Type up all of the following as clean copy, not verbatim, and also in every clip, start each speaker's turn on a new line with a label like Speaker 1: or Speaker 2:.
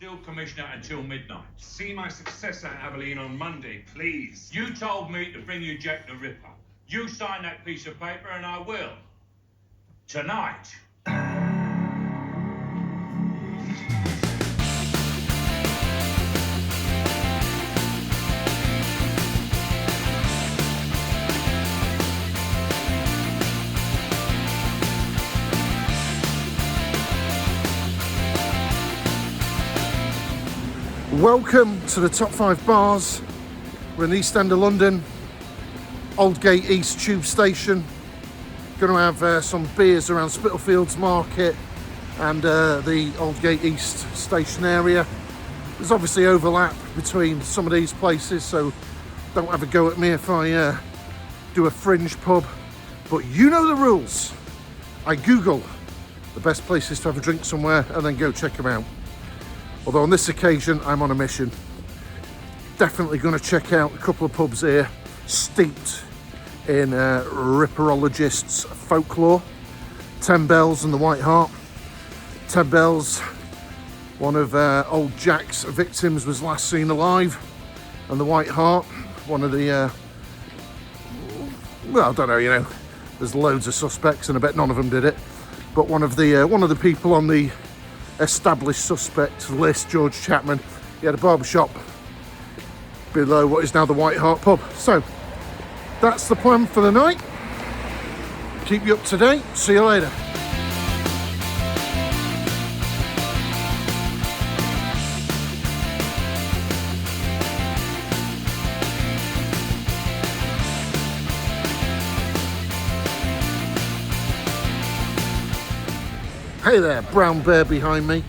Speaker 1: still Commissioner until midnight.
Speaker 2: See my successor, Aveline, on Monday, please.
Speaker 1: You told me to bring you Jack the Ripper. You sign that piece of paper and I will. Tonight.
Speaker 3: Welcome to the top 5 bars. We're in the East End of London, Aldgate East Tube Station. Going to have some beers around Spitalfields Market and the Aldgate East Station area. There's obviously overlap between some of these places, so don't have a go at me if I do a fringe pub. But you know the rules. I Google the best places to have a drink somewhere and then go check them out. Although on this occasion, I'm on a mission. Definitely going to check out a couple of pubs here, steeped in ripperologists' folklore. 10 Bells and the White Hart. 10 Bells, one of old Jack's victims, was last seen alive. And the White Hart, one of the, well, I don't know, you know, there's loads of suspects and I bet none of them did it. But one of the people on the established suspect list, George Chapman, he had a barbershop below what is now the White Hart pub. So that's the plan for the night. Keep you up to date. See you later. Hey there, Brown Bear behind me.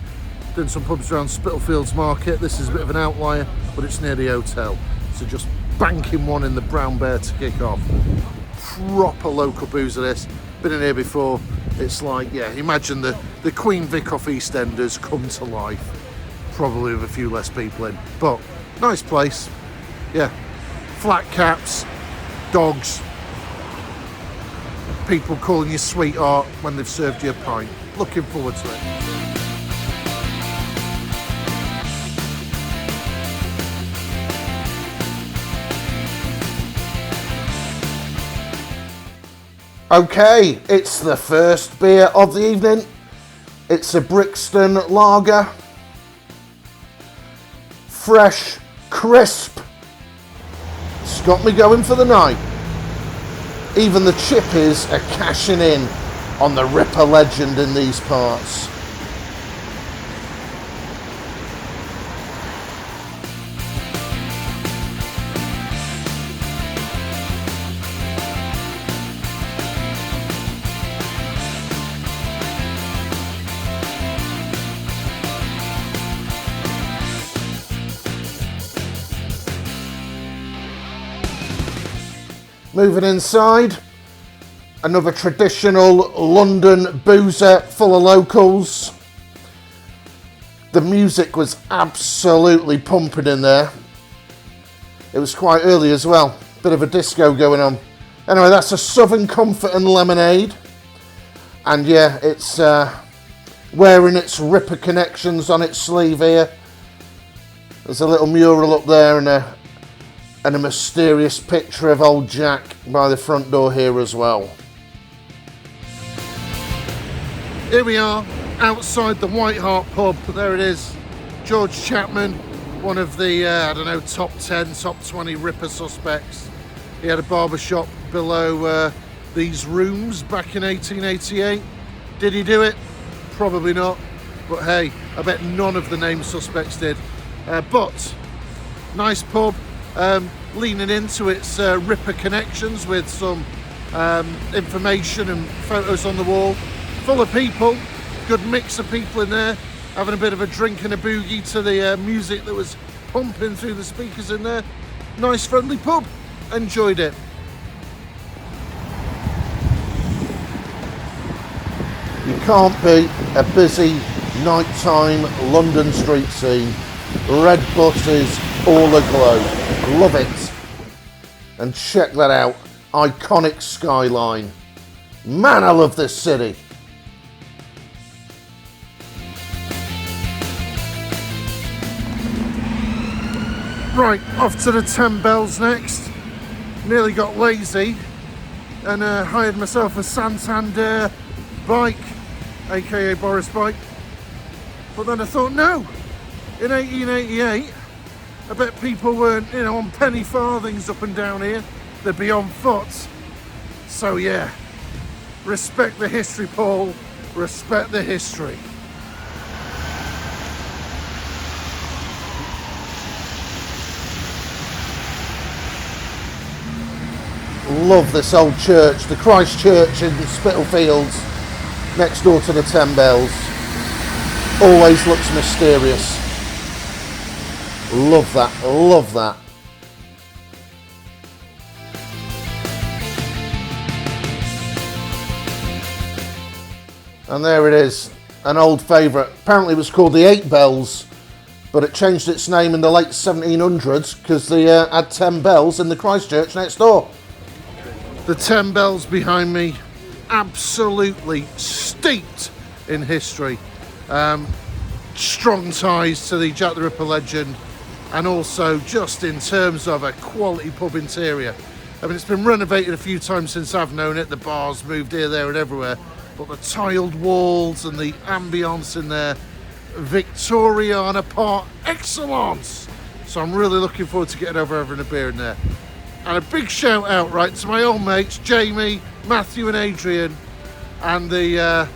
Speaker 3: Doing some pubs around Spitalfields Market. This is a bit of an outlier, but it's near the hotel. So just banking one in the Brown Bear to kick off. Proper local boozer this. Been in here before. It's like, yeah, imagine the Queen Vic off EastEnders come to life. Probably with a few less people in. But nice place. Yeah. Flat caps, dogs, people calling you sweetheart when they've served you a pint. Looking forward to it. Okay, it's the first beer of the evening. It's a Brixton Lager. Fresh, crisp. It's got me going for the night. Even the chippies are cashing in on the Ripper legend in these parts. Moving inside. Another traditional London boozer full of locals. The music was absolutely pumping in there. It was quite early as well. Bit of a disco going on. Anyway, that's a Southern Comfort and Lemonade. And yeah, it's wearing its Ripper connections on its sleeve here. There's a little mural up there and a mysterious picture of old Jack by the front door here as well. Here we are, outside the White Hart pub. There it is. George Chapman, one of the, I don't know, top 10, top 20 Ripper suspects. He had a barbershop below these rooms back in 1888. Did he do it? Probably not. But hey, I bet none of the named suspects did. But, nice pub, leaning into its Ripper connections with some information and photos on the wall. Full of people, good mix of people in there, having a bit of a drink and a boogie to the music that was pumping through the speakers in there. Nice friendly pub, enjoyed it. You can't beat a busy nighttime London street scene. Red buses all aglow, love it. And check that out, iconic skyline. Man, I love this city. Right, off to the 10 Bells next. Nearly got lazy and hired myself a Santander bike, aka Boris bike. But then I thought, no, in 1888, I bet people weren't, on penny farthings up and down here. They'd be on foot. So yeah, respect the history, Paul. Respect the history. Love this old church, the Christ Church in the Spitalfields, next door to the 10 Bells. Always looks mysterious. Love that, love that. And there it is, an old favourite. Apparently it was called the 8 Bells, but it changed its name in the late 1700s because they had 10 bells in the Christ Church next door. The 10 Bells behind me, absolutely steeped in history. Strong ties to the Jack the Ripper legend, and also just in terms of a quality pub interior. I mean, it's been renovated a few times since I've known it. The bars moved here, there and everywhere, but the tiled walls and the ambience in there, Victoriana par excellence. So I'm really looking forward to getting over having a beer in there. And a big shout out, right, to my old mates, Jamie, Matthew and Adrian, and the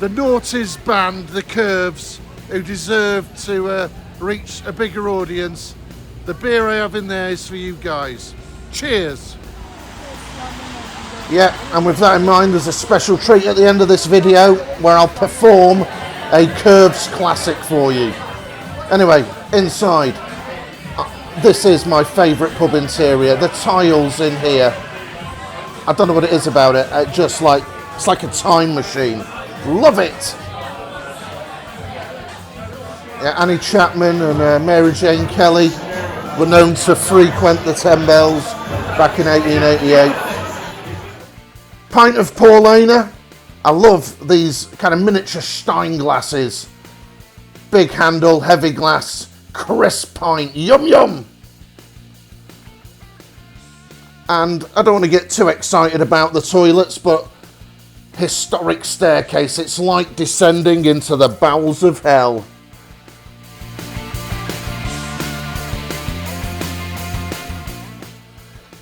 Speaker 3: Naughties band, The Curves, who deserve to reach a bigger audience. The beer I have in there is for you guys. Cheers. Yeah, and with that in mind, there's a special treat at the end of this video where I'll perform a Curves classic for you. Anyway, inside. This is my favourite pub interior. The tiles in here, I don't know what it is about it. It's like a time machine. Love it. Yeah, Annie Chapman and Mary Jane Kelly were known to frequent the 10 Bells back in 1888. Pint of Paulina. I love these kind of miniature Stein glasses. Big handle, heavy glass. Crisp pint, yum yum. And I don't want to get too excited about the toilets, but historic staircase. It's like descending into the bowels of hell.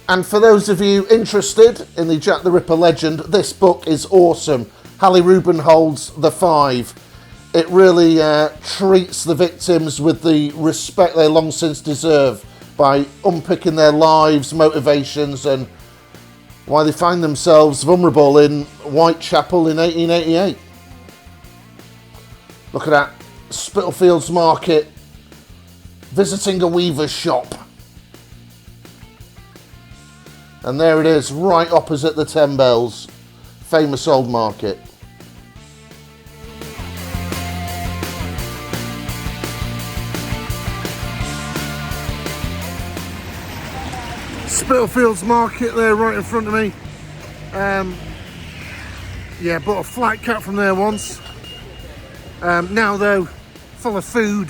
Speaker 3: And for those of you interested in the Jack the Ripper legend, this book is awesome. Hallie Rubin holds the 5. It really treats the victims with the respect they long since deserve by unpicking their lives, motivations, and why they find themselves vulnerable in Whitechapel in 1888. Look at that, Spitalfields Market, visiting a weaver's shop. And there it is, right opposite the 10 Bells, famous old market. Spitalfields Market there right in front of me. Yeah, bought a flat cat from there once. Now though, full of food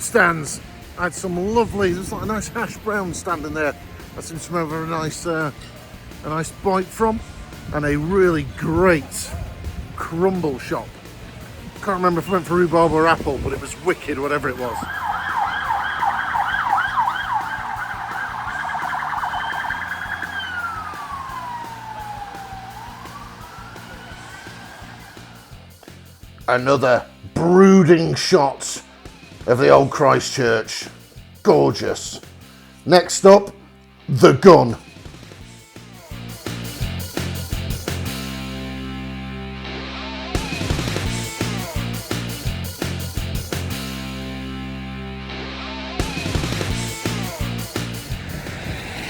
Speaker 3: stands. I had some lovely, there's like a nice hash brown stand in there. I seem to remember a nice bite from, and a really great crumble shop. Can't remember if I went for rhubarb or apple, but it was wicked, whatever it was. Another brooding shot of the old Christ Church. Gorgeous. Next up, the gun.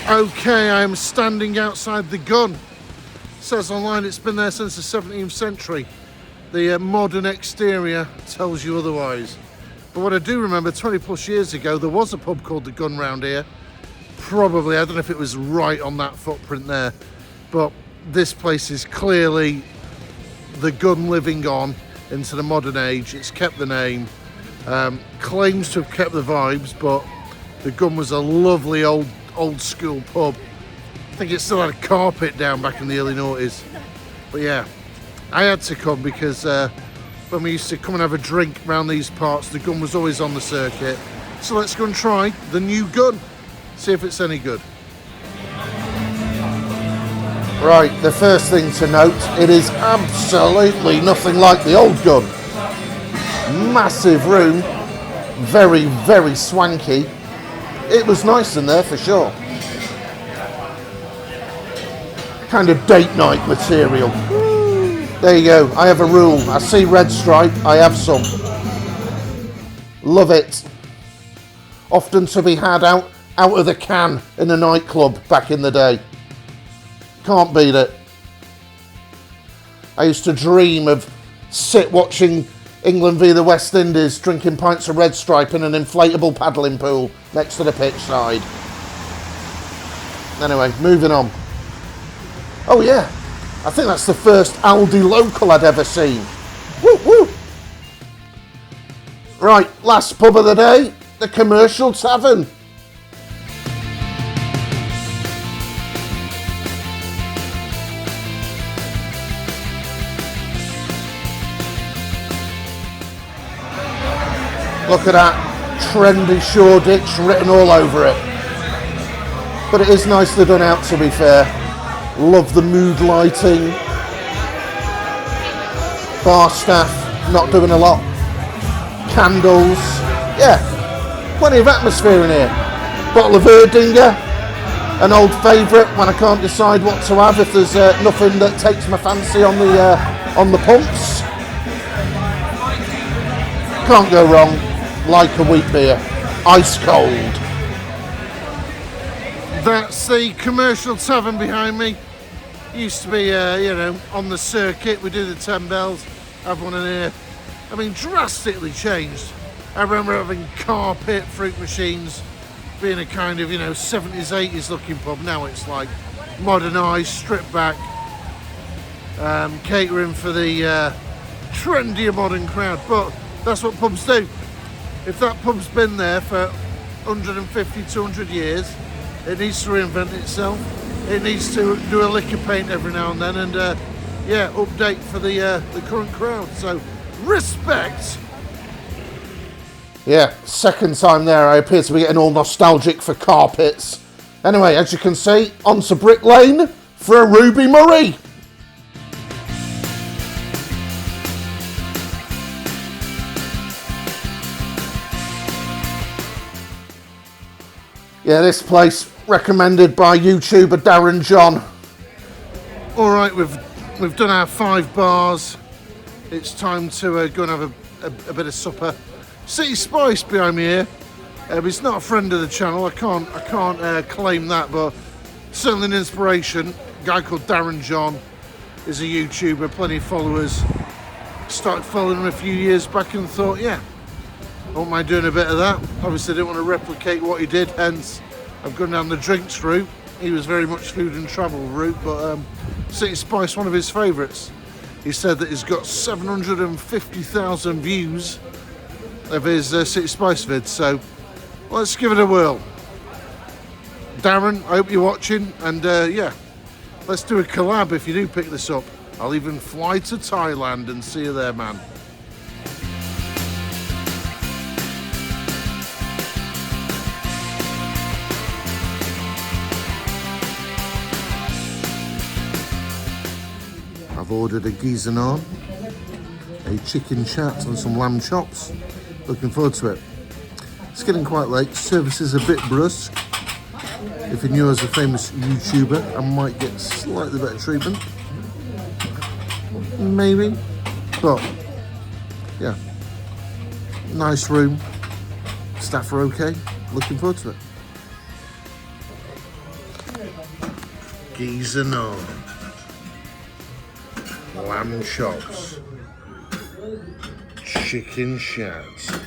Speaker 3: Okay, I am standing outside the gun. It says online it's been there since the 17th century. The modern exterior tells you otherwise. But what I do remember, 20 plus years ago, there was a pub called The Gun round here. Probably, I don't know if it was right on that footprint there, but this place is clearly The Gun living on into the modern age. It's kept the name. Claims to have kept the vibes, but the Gun was a lovely old school pub. I think it still had a carpet down back in the early noughties. But yeah, I had to come because when we used to come and have a drink around these parts, the Gun was always on the circuit. So let's go and try the new Gun, see if it's any good. Right, the first thing to note, it is absolutely nothing like the old Gun. Massive room, very, very swanky. It was nice in there for sure. Kind of date night material. There you go, I have a rule. I see red stripe, I have some. Love it. Often to be had out of the can in a nightclub back in the day. Can't beat it. I used to dream of watching England v the West Indies, drinking pints of red stripe in an inflatable paddling pool next to the pitch side. Anyway, moving on. Oh yeah, I think that's the first Aldi local I'd ever seen. Woo woo! Right, last pub of the day, the Commercial Tavern. Look at that trendy Shoreditch written all over it. But it is nicely done out, to be fair. Love the mood lighting. Bar staff not doing a lot. Candles. Yeah, plenty of atmosphere in here. Bottle of Erdinger, an old favourite when I can't decide what to have if there's nothing that takes my fancy on the pumps. Can't go wrong. Like a wheat beer, ice cold. That's the Commercial Tavern behind me. Used to be, on the circuit. We do the 10 bells, have one in here. I mean, drastically changed. I remember having carpet, fruit machines, being a kind of, 70s, 80s looking pub. Now it's like modernised, stripped back, catering for the trendier modern crowd. But that's what pubs do. If that pub's been there for 150, 200 years, it needs to reinvent itself. It needs to do a lick of paint every now and then and, update for the current crowd. So, respect! Yeah, second time there, I appear to be getting all nostalgic for carpets. Anyway, as you can see, onto Brick Lane for a Ruby Murray. Yeah, this place recommended by YouTuber Darren John. All right, we've done our 5 bars. It's time to go and have a bit of supper. City Spice behind me here. He's not a friend of the channel. I can't claim that, but certainly an inspiration. A guy called Darren John is a YouTuber, plenty of followers. Started following him a few years back and thought, yeah, I won't mind doing a bit of that. Obviously, I didn't want to replicate what he did, hence I've gone down the drinks route. He was very much food and travel route, but City Spice, one of his favourites. He said that he's got 750,000 views of his City Spice vids, so let's give it a whirl. Darren, I hope you're watching, and let's do a collab if you do pick this up. I'll even fly to Thailand and see you there, man. I've ordered a geezer naan, a chicken chat and some lamb chops. Looking forward to it. It's getting quite late, service is a bit brusque. If you knew as a famous YouTuber, I might get slightly better treatment. Maybe. But, yeah. Nice room. Staff are okay. Looking forward to it. Geezer naan. Lamb chops, chicken shats,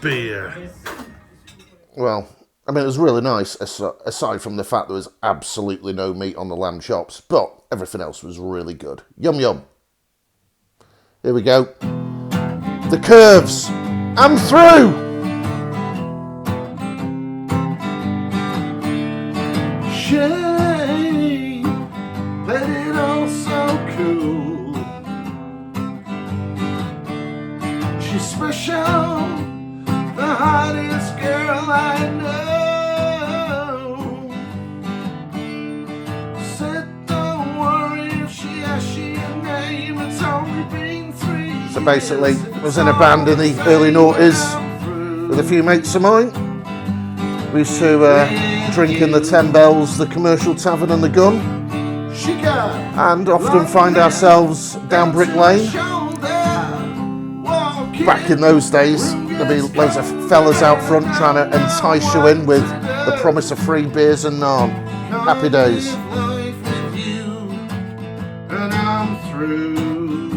Speaker 3: beer. Well, I mean, it was really nice, aside from the fact there was absolutely no meat on the lamb chops, but everything else was really good. Yum yum. Here we go. The curves. I'm through. Shame, but it all so cool. She's special, the hottest girl I know. Said don't worry if she asks you your name, it's only been 3 years. So basically, I was in a band in the early noughties with a few mates of mine. We used to drink in the 10 Bells, the Commercial Tavern and the Gun, and often find ourselves down Brick Lane. Back in those days, there'd be loads of fellas out front trying to entice you in with the promise of free beers and naan. Happy days. And I'm through.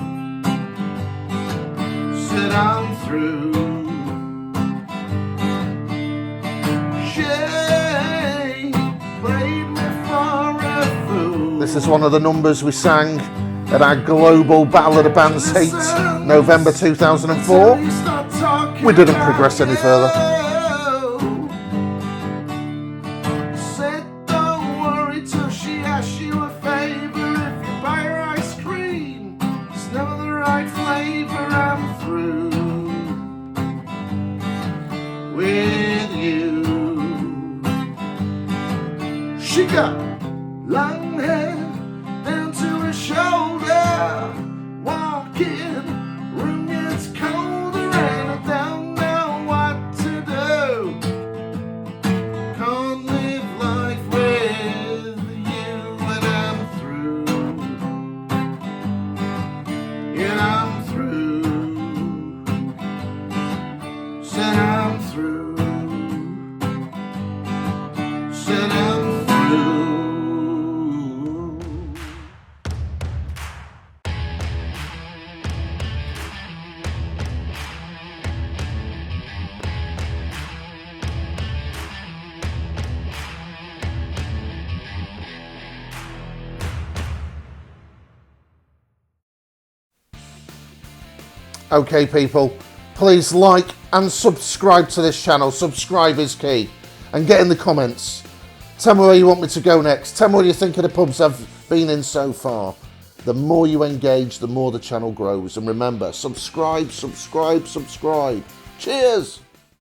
Speaker 3: Said I'm through. This is one of the numbers we sang at our global Battle of the Bands heat, November 2004. We didn't progress any further. Said don't worry till she asks you a favour. If you buy her ice cream, it's never the right flavour. I'm through with you. She got long hair down to her shoulder, walking, room gets colder and I don't know what to do. Can't live life with you and I'm through. And I'm through. Said I'm through. Said I'm through. Okay people, please like and subscribe to this channel. Subscribe is key. And get in the comments. Tell me where you want me to go next. Tell me what you think of the pubs I've been in so far. The more you engage, the more the channel grows. And remember, subscribe, subscribe, subscribe. Cheers!